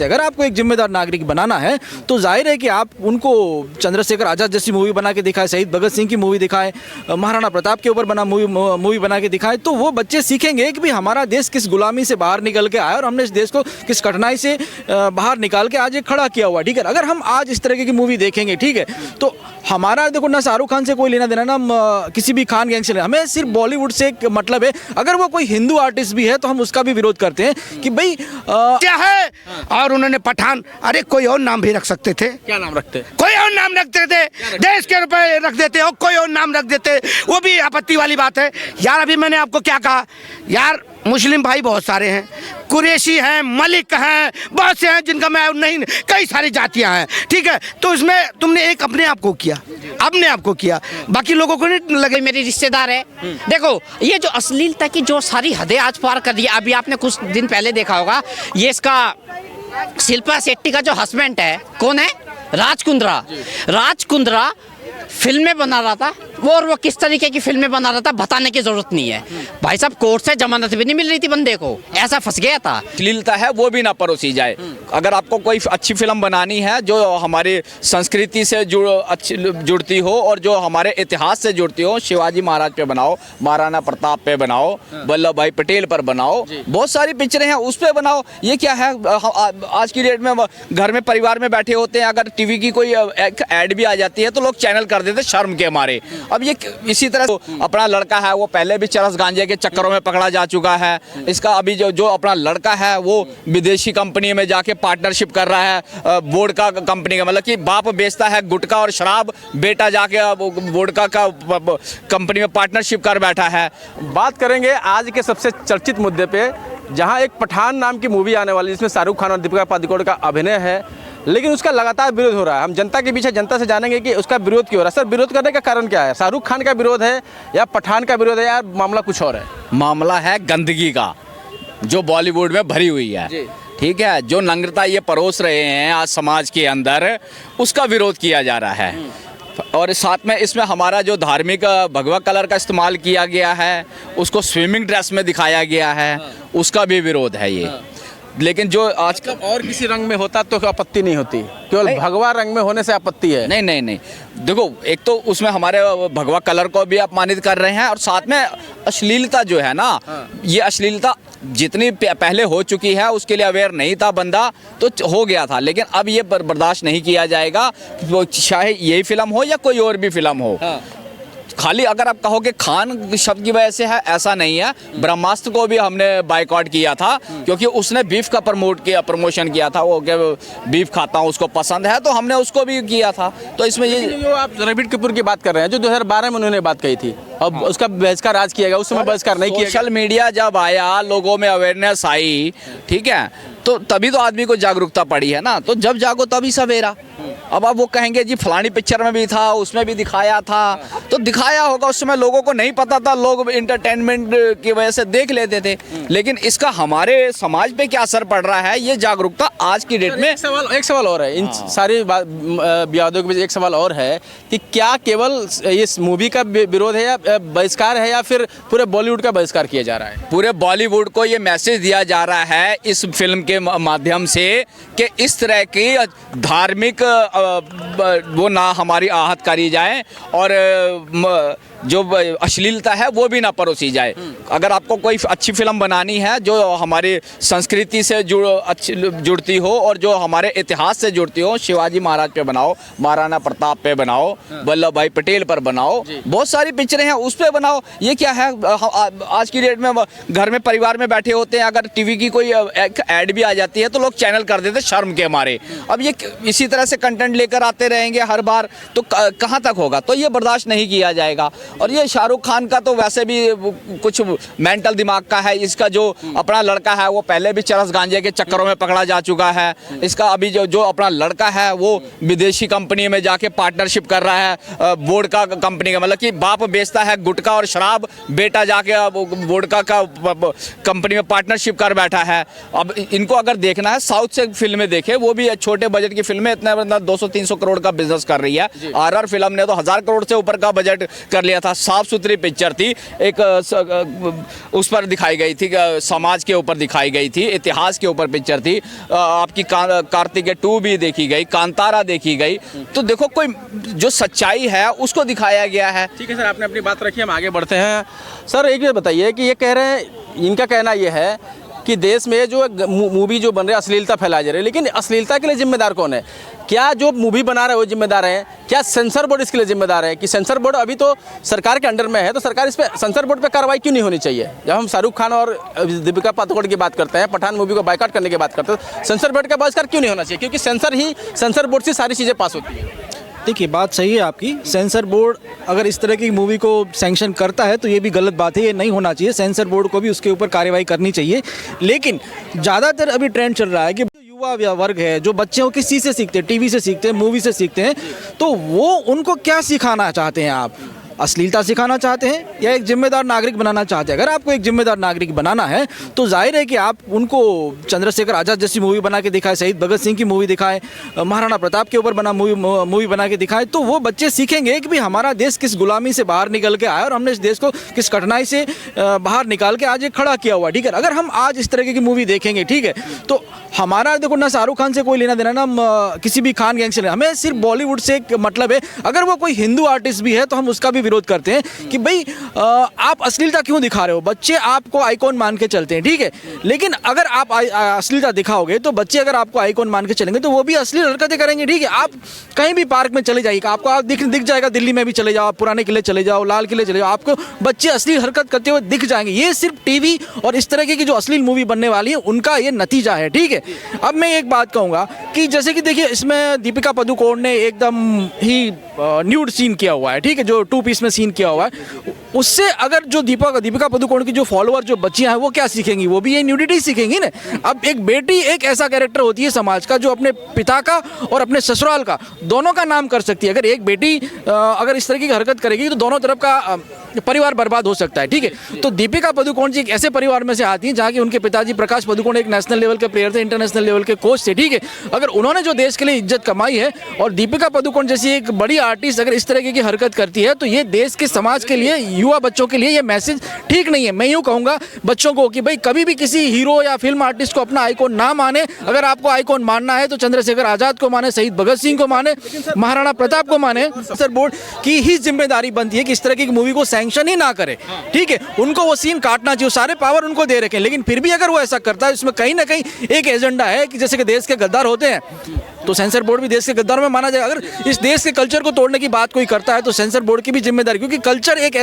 है। अगर आपको एक जिम्मेदार नागरिक बनाना है तो जाहिर है कि आप उनको चंद्रशेखर आज़ाद जैसी मूवी बना के दिखाए, शहीद भगत सिंह की मूवी दिखाए, महाराणा प्रताप के ऊपर बना मूवी बना के दिखाए, तो वो बच्चे सीखेंगे कि भाई हमारा देश किस गुलामी से बाहर निकल के आया और हमने इस देश को किस कठिनाई से बाहर निकाल के आज ये खड़ा किया हुआ। ठीक है, अगर हम आज इस तरह की मूवी देखेंगे, ठीक है, तो हमारा देखो ना शाहरुख खान से कोई लेना देना ना किसी भी खान गैंग से लेना, हमें सिर्फ बॉलीवुड से एक मतलब है। अगर वो कोई हिंदू आर्टिस्ट भी है तो हम उसका भी विरोध करते हैं कि भाई क्या है। और उन्होंने पठान, अरे कोई और नाम भी रख सकते थे। क्या नाम रखते? कोई और नाम रखते थे, देश के रुपए रख देते हो, कोई और नाम रख देते, वो भी आपत्ति वाली बात है यार। अभी मैंने आपको क्या कहा यार, मुस्लिम भाई बहुत सारे हैं, कुरैशी हैं, मलिक हैं, बहुत से हैं जिनका मैं नहीं, कई सारी जातियां हैं, ठीक है। तो इसमें तुमने एक अपने आप को किया, अपने आप को किया, बाकी लोगों को नहीं लगे मेरे रिश्तेदार है। देखो ये जो अश्लीलता की जो सारी हदें आज पार कर दी। अभी आपने कुछ दिन पहले देखा होगा, ये इसका शिल्पा शेट्टी का जो हस्बैंड है, कौन है, राज कुंद्रा। राज कुंद्रा फिल्में बना रहा था और वो किस तरीके की फिल्में बना रहा था बताने की जरूरत नहीं है भाई साहब। कोर्ट से जमानत भी नहीं मिल रही थी बंदे को, ऐसा फंस गया था। अश्लीलता है वो भी ना परोसी जाए। अगर आपको कोई अच्छी फिल्म बनानी है जो हमारी संस्कृति से जुड़ती हो और जो हमारे इतिहास से जुड़ती हो, शिवाजी महाराज पे बनाओ, महाराणा प्रताप पे बनाओ, वल्लभ भाई पटेल पर बनाओ, बहुत सारी पिक्चरें हैं उस पर बनाओ। ये क्या है, आज की डेट में घर में परिवार में बैठे होते हैं, अगर टीवी की कोई ऐड भी आ जाती है तो लोग चैनल कर देते शर्म के मारे। अब ये इसी तरह अपना लड़का है वो पहले भी चरस गांजे के चक्करों में पकड़ा जा चुका है। इसका अभी जो अपना लड़का है वो विदेशी कंपनी में जाके पार्टनरशिप कर रहा है, वोडका कंपनी का, मतलब कि बाप बेचता है गुटखा और शराब, बेटा जाके वोडका का कंपनी में पार्टनरशिप कर बैठा है। बात करेंगे आज के सबसे चर्चित मुद्दे पे, जहां एक पठान नाम की मूवी आने वाली है जिसमें शाहरुख खान और दीपिका पादुकोण का अभिनय है, लेकिन उसका लगातार विरोध हो रहा है। हम जनता के पीछे जनता से जानेंगे कि उसका विरोध क्यों हो रहा है। सर, विरोध करने का कारण क्या है? शाहरुख खान का विरोध है या पठान का विरोध है या मामला कुछ और है? मामला है गंदगी का जो बॉलीवुड में भरी हुई है, ठीक है, जो नंगता ये परोस रहे हैं आज समाज के अंदर, उसका विरोध किया जा रहा है। और साथ में इसमें हमारा जो धार्मिक भगवा कलर का इस्तेमाल किया गया है, उसको स्विमिंग ड्रेस में दिखाया गया है, उसका भी विरोध है ये। लेकिन जो आज का और किसी रंग में होता तो आपत्ति नहीं होती, केवल भगवा रंग में होने से आपत्ति है? नहीं नहीं नहीं, देखो एक तो उसमें हमारे भगवा कलर को भी अपमानित कर रहे हैं और साथ में अश्लीलता जो है ना, ये अश्लीलता जितनी पहले हो चुकी है उसके लिए अवेयर नहीं था बंदा तो हो गया था, लेकिन अब ये बर्दाश्त नहीं किया जाएगा, वो चाहे यही फिल्म हो या कोई और भी फिल्म हो। खाली अगर आप कहोगे खान शब्द की वजह से है, ऐसा नहीं है। ब्रह्मास्त्र को भी हमने बाइकआउट किया था क्योंकि उसने बीफ का प्रमोशन किया था, वो बीफ खाता हूँ उसको पसंद है, तो हमने उसको भी किया था। तो इसमें ये जो आप रणबीर कपूर की बात कर रहे हैं, जो 2012 में उन्होंने बात कही थी, अब उसका बहिष्कार आज किया गया, उस समय बहिष्कार नहीं किया। सोशल मीडिया जब आया, लोगों में अवेयरनेस आई, ठीक है, तो तभी तो आदमी को जागरूकता पड़ी है ना। तो जब जागो तभी सवेरा। अब आप वो कहेंगे जी फलानी पिक्चर में भी था, उसमें भी दिखाया था, तो दिखाया होगा, उस समय लोगों को नहीं पता था, लोग इंटरटेनमेंट की वजह से देख लेते थे। लेकिन इसका हमारे समाज पे क्या असर पड़ रहा है, ये जागरूकता आज की डेट में। एक सवाल और है, इन सारी विवादों के बीच एक सवाल और है कि क्या केवल इस मूवी का विरोध है या बहिष्कार है या फिर पूरे बॉलीवुड का बहिष्कार किया जा रहा है? पूरे बॉलीवुड को ये मैसेज दिया जा रहा है इस फिल्म के माध्यम से कि इस तरह की धार्मिक वो ना हमारी आहत करी जाए और जो अश्लीलता है वो भी ना परोसी जाए। अगर आपको कोई अच्छी फिल्म बनानी है जो हमारी संस्कृति से जुड़ती हो और जो हमारे इतिहास से जुड़ती हो, शिवाजी महाराज पे बनाओ, महाराणा प्रताप पे बनाओ, वल्लभ भाई पटेल पर बनाओ, बहुत सारी पिक्चरें हैं उस पर बनाओ। ये क्या है, आज की डेट में घर में परिवार में बैठे होते हैं, अगर टीवी की कोई ऐड भी आ जाती है तो लोग चैनल कर देते शर्म के मारे। अब ये इसी तरह से कंटेंट लेकर आते रहेंगे हर बार, तो कहाँ तक होगा? तो ये बर्दाश्त नहीं किया जाएगा। और ये शाहरुख खान का तो वैसे भी कुछ मेंटल दिमाग का है। इसका जो अपना लड़का है वो पहले भी चरस गांजे के चक्करों में पकड़ा जा चुका है। इसका अभी जो अपना लड़का है वो विदेशी कंपनी में जाके पार्टनरशिप कर रहा है, वोडका कंपनी का, मतलब कि बाप बेचता है गुटखा और शराब, बेटा जाके वोडका का कंपनी में पार्टनरशिप कर बैठा है। अब इनको अगर देखना है साउथ से फिल्में देखे, वो भी छोटे बजट की फिल्में इतना 200-300 करोड़ का बिजनेस कर रही है। आरआर फिल्म ने तो 1000 करोड़ से ऊपर का बजट कर लिया था। था, साफ सुथरी पिक्चर थी, एक उस पर दिखाई गई थी, समाज के ऊपर दिखाई गई थी, इतिहास के ऊपर पिक्चर थी। आपकी कार्तिकेय 2 भी देखी गई, कांतारा देखी गई। तो देखो कोई जो सच्चाई है उसको दिखाया गया है। ठीक है सर, आपने अपनी बात रखी, हम आगे बढ़ते हैं। सर एक बात बताइए कि ये कह रहे हैं, इनका कहना ये है कि देश में जो मूवी जो बन रही है अश्लीलता फैलाई जा रही है, लेकिन अश्लीलता के लिए जिम्मेदार कौन है? क्या जो मूवी बना रहे हैं वो जिम्मेदार हैं? क्या सेंसर बोर्ड इसके लिए जिम्मेदार है? कि सेंसर बोर्ड अभी तो सरकार के अंडर में है, तो सरकार इस पर सेंसर बोर्ड पे कार्रवाई क्यों नहीं होनी चाहिए? जब हम शाहरुख खान और दीपिका पादुकोण की बात करते हैं, पठान मूवी को बायकॉट करने की बात करते हैं, सेंसर बोर्ड का बहिष्कार क्यों नहीं होना चाहिए? क्योंकि सेंसर बोर्ड से सारी चीज़ें पास होती हैं। देखिए, बात सही है आपकी। सेंसर बोर्ड अगर इस तरह की मूवी को सैंक्शन करता है तो ये भी गलत बात है, ये नहीं होना चाहिए। सेंसर बोर्ड को भी उसके ऊपर कार्रवाई करनी चाहिए। लेकिन ज़्यादातर अभी ट्रेंड चल रहा है कि युवा वर्ग है, जो बच्चे किसी से सीखते हैं, टीवी से सीखते हैं, मूवी से सीखते हैं, तो वो उनको क्या सिखाना चाहते हैं आप? अश्लीलता सिखाना चाहते हैं या एक जिम्मेदार नागरिक बनाना चाहते हैं? अगर आपको एक जिम्मेदार नागरिक बनाना है तो जाहिर है कि आप उनको चंद्रशेखर आज़ाद जैसी मूवी बना के दिखाएं, शहीद भगत सिंह की मूवी दिखाएं, महाराणा प्रताप के ऊपर बना मूवी बना के दिखाएं, तो वो बच्चे सीखेंगे कि भाई हमारा देश किस गुलामी से बाहर निकल के आया और हमने इस देश को किस कठिनाई से बाहर निकाल के आज ये खड़ा किया हुआ। ठीक है, अगर हम आज इस तरह की मूवी देखेंगे, ठीक है, तो हमारा देखो ना शाहरुख खान से कोई लेना देना ना किसी भी खान गैंग से, हमें सिर्फ बॉलीवुड से एक मतलब है। अगर वो कोई हिंदू आर्टिस्ट भी है तो हम उसका भी विरोध करते हैं कि भाई आप अश्लीलता क्यों दिखा रहे हो? बच्चे आपको आइकॉन मान के चलते हैं, ठीक है, लेकिन अगर आप अश्लीलता दिखाओगे तो बच्चे अगर आपको आइकॉन मान के चलेंगे तो वो भी अश्लील हरकतें करेंगे। ठीक है, आप कहीं भी पार्क में चले जाइए, आपको दिख जाएगा, दिल्ली में भी चले जाओ, पुराने किले चले जाओ, लाल किले चले जाओ, आपको बच्चे अश्लील हरकत करते हुए दिख जाएंगे। ये सिर्फ टीवी और इस तरह की जो अश्लील मूवी बनने वाली है उनका ये नतीजा है। ठीक है, अब मैं एक बात कहूँगा कि जैसे कि देखिए, इसमें दीपिका पादुकोण ने एकदम ही न्यूड सीन किया हुआ है, ठीक है, जो 2 पीस में सीन किया हुआ है। उससे अगर जो दीपिका पादुकोण की जो फॉलोअर जो बच्चियां हैं वो क्या सीखेंगी? वो भी ये न्यूडिटी सीखेंगी ना। अब एक बेटी एक ऐसा कैरेक्टर होती है समाज का जो अपने पिता का और अपने ससुराल का दोनों का नाम कर सकती है। अगर एक बेटी अगर इस तरह की हरकत करेगी तो दोनों तरफ का परिवार बर्बाद हो सकता है। ठीक है, तो दीपिका पादुकोण जी एक ऐसे परिवार में से आती हैं जहाँ के उनके पिताजी प्रकाश पादुकोण एक नेशनल लेवल के प्लेयर थे, इंटरनेशनल लेवल के कोच थे। ठीक है, अगर उन्होंने जो देश के लिए इज्जत कमाई है और दीपिका पादुकोण जैसी एक बड़ी आर्टिस्ट अगर इस तरह की हरकत करती है तो ये देश के समाज के लिए, युवा बच्चों के लिए ये मैसेज ठीक नहीं है। मैं यूँ कहूँगा बच्चों को कि भाई कभी भी किसी हीरो या फिल्म आर्टिस्ट को अपना आइकॉन ना माने। अगर आपको आइकॉन मानना है तो चंद्रशेखर आज़ाद को माने, शहीद भगत सिंह को माने, महाराणा प्रताप को माने। सेंसर बोर्ड की ही जिम्मेदारी बनती है कि इस तरह की मूवी को सैंक्शन ही ना करे। ठीक है, उनको वो सीन काटना चाहिए, सारे पावर उनको दे रखे हैं, लेकिन फिर भी अगर वो ऐसा करता है इसमें कहीं ना कहीं एक एजेंडा है कि जैसे कि देश के गद्दार होते हैं तो सेंसर बोर्ड भी देश के गद्दारों में माना जाएगा। अगर इस देश के कल्चर को तोड़ने की बात कोई करता है तो सेंसर बोर्ड की भी जिम्मेदारी, क्योंकि कल्चर एक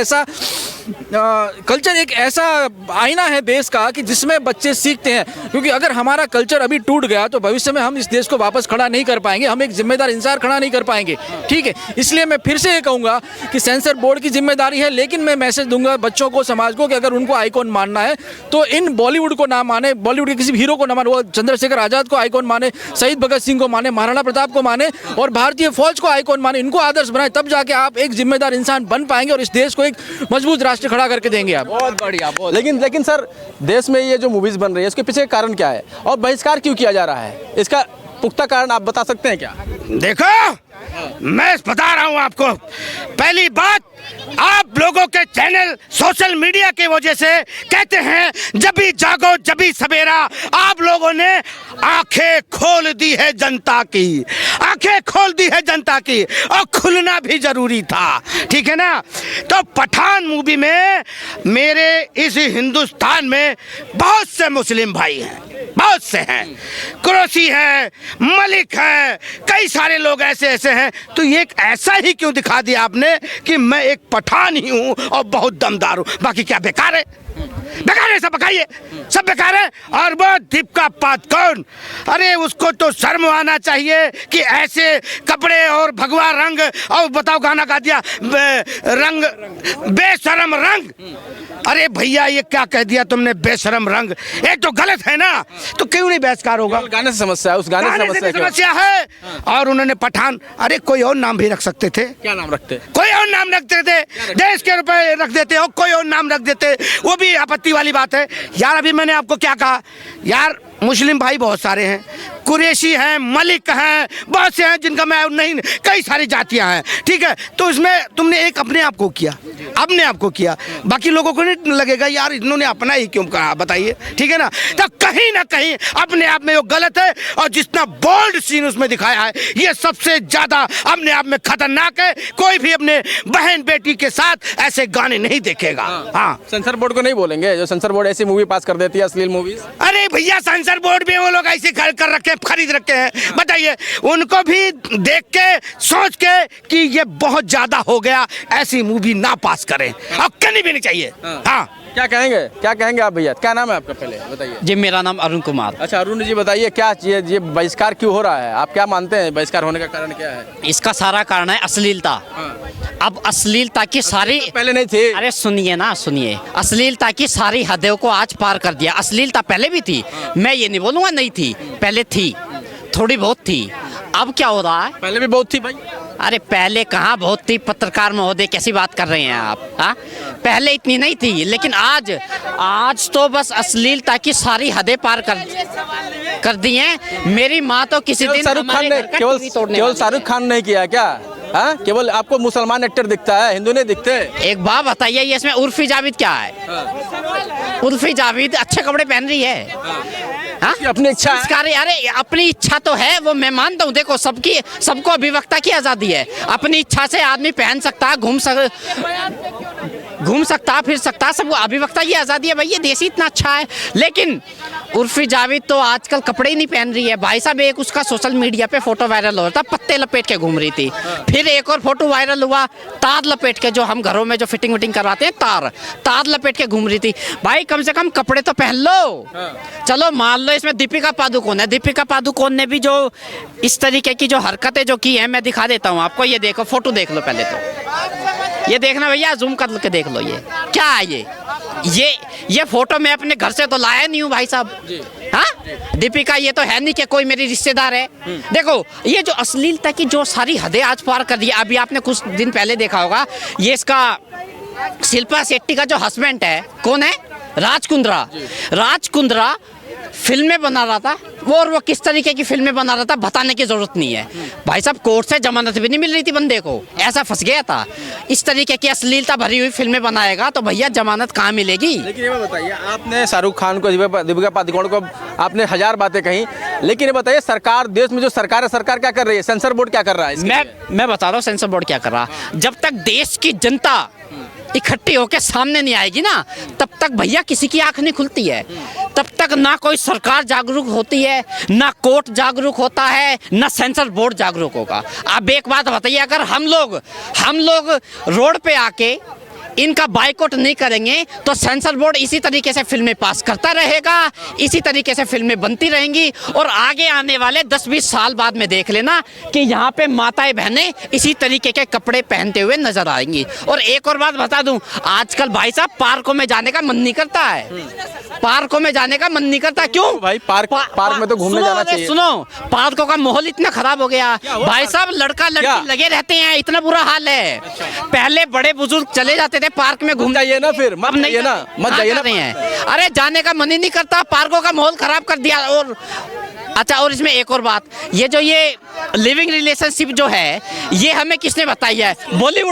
ऐसा आईना है देश का कि जिसमें बच्चे सीखते हैं। क्योंकि अगर हमारा कल्चर अभी टूट गया तो भविष्य में हम इस देश को वापस खड़ा नहीं कर पाएंगे, हम एक जिम्मेदार इंसान खड़ा नहीं कर पाएंगे। ठीक है, इसलिए मैं फिर से ये कहूँगा कि सेंसर बोर्ड की जिम्मेदारी है, लेकिन मैं मैसेज दूंगा बच्चों को, समाज को कि अगर उनको आइकॉन मानना है तो इन बॉलीवुड को ना माने, बॉलीवुड के किसी हीरो को ना माने, वो चंद्रशेखर आज़ाद को आइकॉन माने, शहीद भगत सिंह को माने, महाराणा प्रताप को माने और भारतीय फौज को आइकॉन माने, इनको आदर्श बनाए, तब जाके आप एक जिम्मेदार इंसान बन पाएंगे और इस देश को एक मजबूत राष्ट्र खड़ा करके देंगे आप। बहुत बढ़िया। लेकिन सर, देश में ये जो मूवीज बन रही है इसके पीछे कारण क्या है और बहिष्कार क्यों किया जा रहा है? इसका पुख्ता कारण आप बता सकते हैं क्या? देखो, मैं बता रहा हूं आपको। पहली बात, आप लोगों के चैनल सोशल मीडिया की वजह से कहते हैं जब भी जागो जब भी सवेरा। आप लोगों ने आंखें खोल दी है जनता की, आंखें खोल दी है जनता की, और खुलना भी जरूरी था। ठीक है ना? तो पठान मूवी में मेरे इस हिंदुस्तान में बहुत से मुस्लिम भाई हैं, बहुत से हैं, कुरैशी है, मलिक है, कई सारे लोग ऐसे हैं। तो ये एक ऐसा ही क्यों दिखा दिया आपने कि मैं एक पठान ही हूं और बहुत दमदार हूं? बाकी क्या बेकार है? बेकार है, सब बकाइए, सब बेकार है। और वो दीपिका पादुकोण, अरे उसको तो शर्म आना चाहिए कि ऐसे कपड़े और भगवा रंग, और बताओ गाना गा दिया रंग, बेशरम रंग। अरे भैया, ये क्या कह दिया तुमने, बेशरम रंग? ये तो गलत है ना, तो क्यों नहीं बहिष्कार होगा? गाने से समस्या है, उस गाने से समस्या है। और उन्होंने पठान, अरे कोई और नाम भी रख सकते थे। क्या नाम रखते? कोई और नाम रखते थे, देश के रुपए रख देते, और कोई और नाम रख देते, वो भी आपत्ति वाली बात है यार। अभी मैंने आपको क्या कहा यार, मुस्लिम भाई बहुत सारे हैं, कुरैशी हैं, मलिक हैं, बहुत से हैं जिनका मैं नहीं, कई सारी जातियां हैं, ठीक है। तो इसमें तुमने एक अपने आप को किया, अपने आप को किया, बाकी लोगों को नहीं लगेगा यार इन्होंने अपना ही क्यों कहा, बताइए, ठीक है ना। तो कहीं ना कहीं अपने आप में वो गलत है, और जितना बोल्ड सीन उसमें दिखाया है ये सबसे ज्यादा अपने आप में खतरनाक है। कोई भी अपने बहन बेटी के साथ ऐसे गाने नहीं देखेगा। हाँ, सेंसर बोर्ड को नहीं बोलेंगे, जो सेंसर बोर्ड ऐसी मूवी पास कर देती है, अश्लील मूवीज। अरे भैया सेंसर बोर्ड भी वो लोग ऐसे कर रखे, खरीद रखे हैं, बताइए, उनको भी देख के सोच के कि ये बहुत ज्यादा हो गया, ऐसी मूवी ना पास करें, और करनी भी नहीं चाहिए। हाँ, क्या कहेंगे आप भैया, क्या नाम है आपका पहले बताइए। जी मेरा नाम अरुण कुमार। अच्छा अरुण जी बताइए, क्या ये बहिष्कार क्यों हो रहा है, आप क्या मानते हैं बहिष्कार होने का कारण क्या है? इसका सारा कारण है अश्लीलता। अब अश्लीलता की सारी, पहले नहीं थी। अरे सुनिए ना, सुनिए, अश्लीलता की सारी हदों को आज पार कर दिया। अश्लीलता पहले भी थी, मैं ये नहीं बोलूँगा नहीं थी, पहले थी, थोड़ी बहुत थी। अब क्या हो रहा है? पहले भी बहुत थी भाई। अरे पहले कहाँ बहुत थी, पत्रकार महोदय कैसी बात कर रहे हैं आप? हाँ, पहले इतनी नहीं थी, लेकिन आज तो बस अश्लीलता की सारी हदें पार कर दी हैं। मेरी माँ तो किसी दिन शाहरुख खान ने केवल शाहरुख खान नहीं किया क्या? हाँ, केवल आपको मुसलमान एक्टर दिखता है, हिंदू नहीं दिखते? एक बात बताइए, ये इसमें उर्फी जावेद क्या है? उर्फी जावेद अच्छे कपड़े पहन रही है। हाँ? अपनी इच्छा है। अरे अपनी इच्छा तो है, वो मैं मानता हूँ। देखो सबको अभिव्यक्ता की आज़ादी है, अपनी इच्छा से आदमी पहन सकता है, घूम सकता, फिर सकता, सबको अभिव्यक्ता की आज़ादी है भाई, ये देश ही इतना अच्छा है। लेकिन उर्फी जावेद तो आजकल कपड़े ही नहीं पहन रही है भाई साहब। एक उसका सोशल मीडिया पे फोटो वायरल हो रहा था, पत्ते लपेट के घूम रही थी। फिर एक और फोटो वायरल हुआ, तार लपेट के, जो हम घरों में जो फिटिंग विटिंग करवाते हैं, तार लपेट के घूम रही थी। भाई कम से कम कपड़े तो पहन लो। चलो मान लो इसमें दीपिका पादुकोण है, दीपिका पादुकोण ने भी जो इस तरीके की जो हरकतें जो की हैं, मैं दिखा देता हूँ आपको, ये देखो, फोटो देख लो पहले तो, ये देखना भैया, जूम कर के देख लो, ये क्या है? ये फोटो मैं अपने घर से तो लाया नहीं हूँ भाई साहब। हाँ, दीपिका ये तो है नहीं कि कोई मेरी रिश्तेदार है। देखो ये जो अश्लीलता की जो सारी हदें आज पार कर दी। अभी आपने कुछ दिन पहले देखा होगा, ये इसका शिल्पा शेट्टी का जो हस्बैंड है, कौन है? राज कुंद्रा फिल्में बना रहा था और वो किस तरीके की फिल्में बना रहा था बताने की जरूरत नहीं है भाई साहब। कोर्ट से जमानत भी नहीं मिल रही थी बंदे को, ऐसा फंस गया था। इस तरीके की अश्लीलता भरी हुई फिल्में बनाएगा तो भैया जमानत कहाँ मिलेगी? लेकिन ये बताइए, आपने शाहरुख खान को, दीपिका पादुकोण को आपने 1000 बातें कही, लेकिन ये बताइए सरकार, देश में जो सरकार है, सरकार क्या कर रही है? सेंसर बोर्ड क्या कर रहा है? मैं बता रहा हूँ सेंसर बोर्ड क्या कर रहा है। जब तक देश की जनता इकट्ठी होकर सामने नहीं आएगी ना, तब तक भैया किसी की आंख नहीं खुलती है। तब तक ना कोई सरकार जागरूक होती है, ना कोर्ट जागरूक होता है, ना सेंसर बोर्ड जागरूक होगा। आप एक बात बताइए, अगर हम लोग रोड पे आके इनका बाइकआउट नहीं करेंगे तो सेंसर बोर्ड इसी तरीके से फिल्में पास करता रहेगा, इसी तरीके से फिल्में बनती रहेंगी, और आगे आने वाले 10-20 साल बाद में देख लेना कि यहाँ पे माताएं बहनें इसी तरीके के कपड़े पहनते हुए नजर आएंगी। और एक और बात बता दूं, आजकल भाई साहब पार्कों में जाने का मन नहीं करता है, पार्कों में जाने का मन नहीं करता। क्यों भाई? पार्क में तो घूमने जाना चाहिए। सुनो, पार्कों का माहौल इतना खराब हो गया भाई साहब, लड़का लड़की लगे रहते हैं, इतना बुरा हाल है। पहले बड़े बुजुर्ग चले जाते थे पार्क में घूम जाइए ना, फिर मत जाइए ना, मत जाइए ना। अरे जाने का मन ही नहीं करता, पार्कों का माहौल खराब कर दिया। और अच्छा, और इसमें एक और बात, ये जो ये लिविंग रिलेशनशिप जो है, ये हमें किसने बताई है? बॉलीवुड